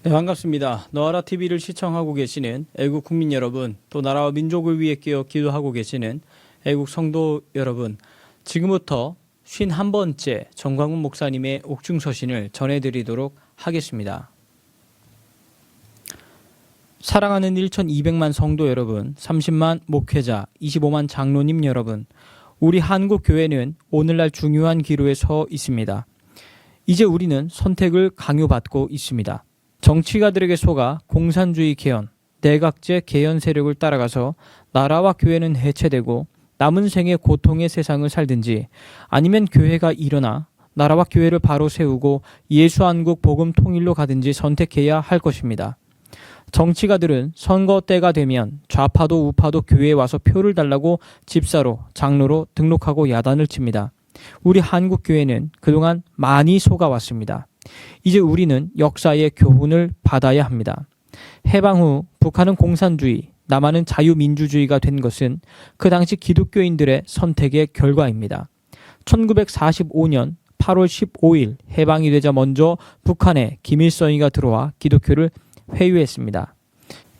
네, 반갑습니다. 너하라 TV를 시청하고 계시는 애국 국민 여러분, 또 나라와 민족을 위해 깨어 기도하고 계시는 애국 성도 여러분, 지금부터 51번째 정광훈 목사님의 옥중서신을 전해드리도록 하겠습니다. 사랑하는 1200만 성도 여러분, 30만 목회자, 25만 장로님 여러분, 우리 한국 교회는 오늘날 중요한 기로에 서 있습니다. 이제 우리는 선택을 강요받고 있습니다. 정치가들에게 속아 공산주의 개헌, 내각제 개헌 세력을 따라가서 나라와 교회는 해체되고 남은 생의 고통의 세상을 살든지, 아니면 교회가 일어나 나라와 교회를 바로 세우고 예수한국 복음 통일로 가든지 선택해야 할 것입니다. 정치가들은 선거 때가 되면 좌파도 우파도 교회에 와서 표를 달라고 집사로, 장로로 등록하고 야단을 칩니다. 우리 한국 교회는 그동안 많이 속아왔습니다. 이제 우리는 역사의 교훈을 받아야 합니다. 해방 후 북한은 공산주의, 남한은 자유민주주의가 된 것은 그 당시 기독교인들의 선택의 결과입니다. 1945년 8월 15일 해방이 되자 먼저 북한에 김일성이가 들어와 기독교를 회유했습니다.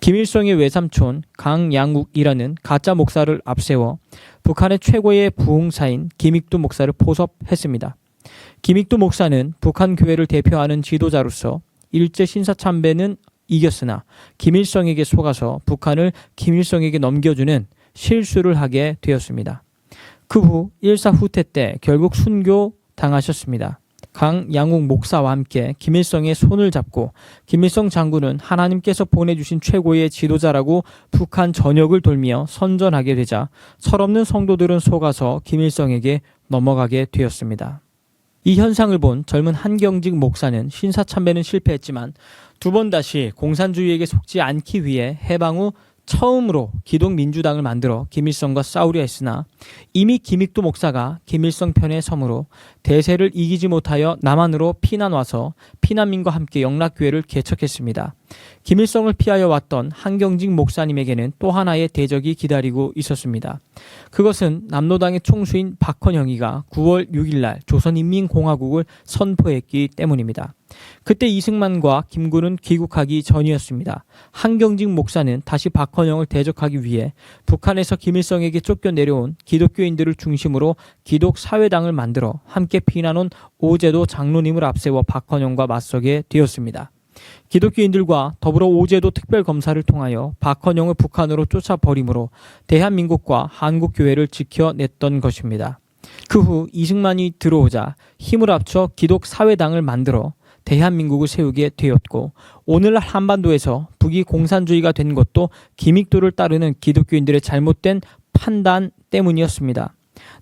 김일성의 외삼촌 강양욱이라는 가짜 목사를 앞세워 북한의 최고의 부흥사인 김익두 목사를 포섭했습니다. 김익두 목사는 북한 교회를 대표하는 지도자로서 일제 신사참배는 이겼으나 김일성에게 속아서 북한을 김일성에게 넘겨주는 실수를 하게 되었습니다. 그 후 일사 후퇴 때 결국 순교 당하셨습니다. 강양욱 목사와 함께 김일성의 손을 잡고 김일성 장군은 하나님께서 보내주신 최고의 지도자라고 북한 전역을 돌며 선전하게 되자 철없는 성도들은 속아서 김일성에게 넘어가게 되었습니다. 이 현상을 본 젊은 한경직 목사는 신사참배는 실패했지만 두 번 다시 공산주의에게 속지 않기 위해 해방 후 처음으로 기독민주당을 만들어 김일성과 싸우려 했으나 이미 김익두 목사가 김일성 편에 서므로 대세를 이기지 못하여 남한으로 피난 와서 피난민과 함께 영락교회를 개척했습니다. 김일성을 피하여 왔던 한경직 목사님에게는 또 하나의 대적이 기다리고 있었습니다. 그것은 남로당의 총수인 박헌영이가 9월 6일 날 조선인민공화국을 선포했기 때문입니다. 그때 이승만과 김구는 귀국하기 전이었습니다. 한경직 목사는 다시 박헌영을 대적하기 위해 북한에서 김일성에게 쫓겨 내려온 기독교인들을 중심으로 기독사회당을 만들어 함께 피난 온 오제도 장로님을 앞세워 박헌영과 맞서게 되었습니다. 기독교인들과 더불어 오제도 특별검사를 통하여 박헌영을 북한으로 쫓아버림으로 대한민국과 한국교회를 지켜냈던 것입니다. 그 후 이승만이 들어오자 힘을 합쳐 기독사회당을 만들어 대한민국을 세우게 되었고, 오늘날 한반도에서 북이 공산주의가 된 것도 김익도를 따르는 기독교인들의 잘못된 판단 때문이었습니다.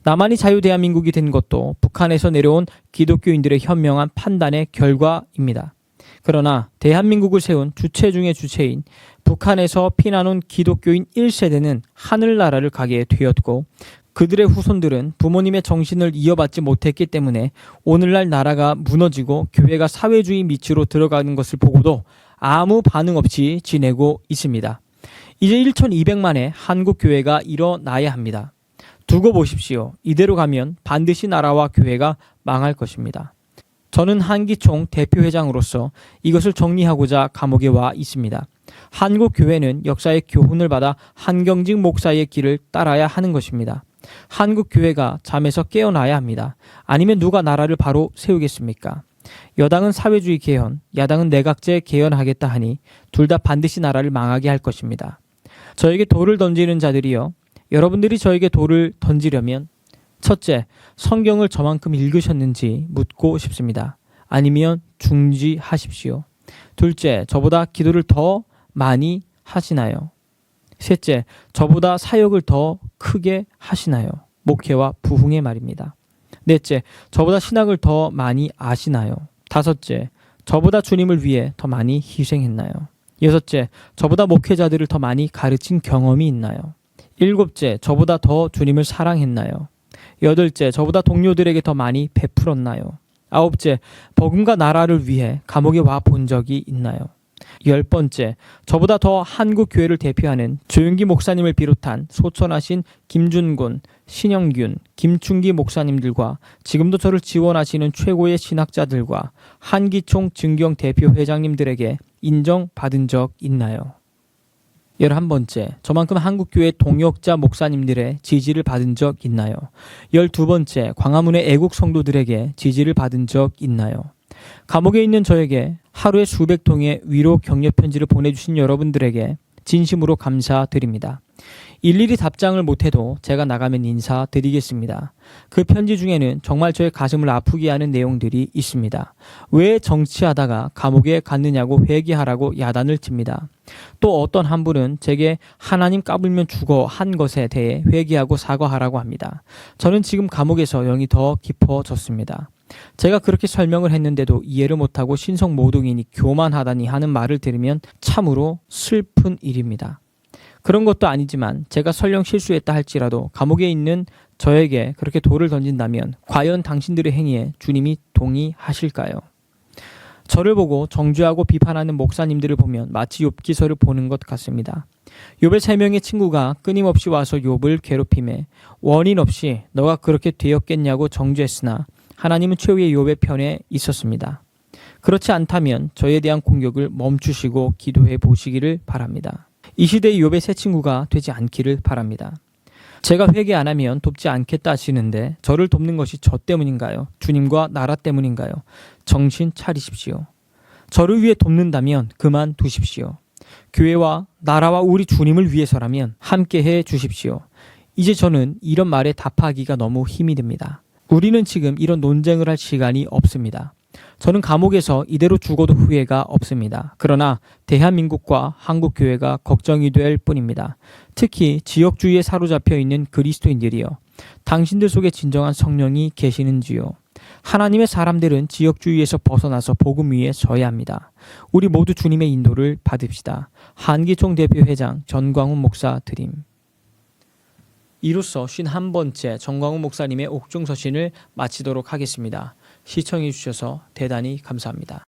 남한이 자유대한민국이 된 것도 북한에서 내려온 기독교인들의 현명한 판단의 결과입니다. 그러나 대한민국을 세운 주체 중의 주체인 북한에서 피난 온 기독교인 1세대는 하늘나라를 가게 되었고, 그들의 후손들은 부모님의 정신을 이어받지 못했기 때문에 오늘날 나라가 무너지고 교회가 사회주의 밑으로 들어가는 것을 보고도 아무 반응 없이 지내고 있습니다. 이제 1200만의 한국교회가 일어나야 합니다. 두고 보십시오. 이대로 가면 반드시 나라와 교회가 망할 것입니다. 저는 한기총 대표회장으로서 이것을 정리하고자 감옥에 와 있습니다. 한국교회는 역사의 교훈을 받아 한경직 목사의 길을 따라야 하는 것입니다. 한국교회가 잠에서 깨어나야 합니다. 아니면 누가 나라를 바로 세우겠습니까? 여당은 사회주의 개헌, 야당은 내각제 개헌하겠다 하니 둘 다 반드시 나라를 망하게 할 것입니다. 저에게 돌을 던지는 자들이여, 여러분들이 저에게 돌을 던지려면 첫째, 성경을 저만큼 읽으셨는지 묻고 싶습니다. 아니면 중지하십시오. 둘째, 저보다 기도를 더 많이 하시나요? 셋째, 저보다 사역을 더 크게 하시나요? 목회와 부흥의 말입니다. 넷째, 저보다 신학을 더 많이 아시나요? 다섯째, 저보다 주님을 위해 더 많이 희생했나요? 여섯째, 저보다 목회자들을 더 많이 가르친 경험이 있나요? 일곱째, 저보다 더 주님을 사랑했나요? 여덟째, 저보다 동료들에게 더 많이 베풀었나요? 아홉째, 복음과 나라를 위해 감옥에 와 본 적이 있나요? 10번째, 저보다 더 한국 교회를 대표하는 조윤기 목사님을 비롯한 소천하신 김준곤, 신영균, 김충기 목사님들과 지금도 저를 지원하시는 최고의 신학자들과 한기총 증경 대표 회장님들에게 인정받은 적 있나요? 11번째, 저만큼 한국교회 동역자 목사님들의 지지를 받은 적 있나요? 12번째, 광화문의 애국 성도들에게 지지를 받은 적 있나요? 감옥에 있는 저에게 하루에 수백 통의 위로 격려 편지를 보내주신 여러분들에게 진심으로 감사드립니다. 일일이 답장을 못해도 제가 나가면 인사드리겠습니다. 그 편지 중에는 정말 저의 가슴을 아프게 하는 내용들이 있습니다. 왜 정치하다가 감옥에 갔느냐고 회개하라고 야단을 칩니다. 또 어떤 한 분은 제게 하나님 까불면 죽어 한 것에 대해 회개하고 사과하라고 합니다. 저는 지금 감옥에서 영이 더 깊어졌습니다. 제가 그렇게 설명을 했는데도 이해를 못하고 신성모독이니 교만하다니 하는 말을 들으면 참으로 슬픈 일입니다. 그런 것도 아니지만 제가 설령 실수했다 할지라도 감옥에 있는 저에게 그렇게 돌을 던진다면 과연 당신들의 행위에 주님이 동의하실까요? 저를 보고 정죄하고 비판하는 목사님들을 보면 마치 욥기서를 보는 것 같습니다. 욥의 3명의 친구가 끊임없이 와서 욥을 괴롭힘에 원인 없이 너가 그렇게 되었겠냐고 정죄했으나 하나님은 최후의 욥의 편에 있었습니다. 그렇지 않다면 저에 대한 공격을 멈추시고 기도해 보시기를 바랍니다. 이 시대의 욥의 세 친구가 되지 않기를 바랍니다. 제가 회개 안 하면 돕지 않겠다 하시는데 저를 돕는 것이 저 때문인가요? 주님과 나라 때문인가요? 정신 차리십시오. 저를 위해 돕는다면 그만두십시오. 교회와 나라와 우리 주님을 위해서라면 함께해 주십시오. 이제 저는 이런 말에 답하기가 너무 힘이 듭니다. 우리는 지금 이런 논쟁을 할 시간이 없습니다. 저는 감옥에서 이대로 죽어도 후회가 없습니다. 그러나 대한민국과 한국교회가 걱정이 될 뿐입니다. 특히 지역주의에 사로잡혀 있는 그리스도인들이요. 당신들 속에 진정한 성령이 계시는지요? 하나님의 사람들은 지역주의에서 벗어나서 복음 위에 서야 합니다. 우리 모두 주님의 인도를 받읍시다. 한기총 대표 회장 전광훈 목사 드림. 이로써 51번째 전광훈 목사님의 옥중서신을 마치도록 하겠습니다. 시청해 주셔서 대단히 감사합니다.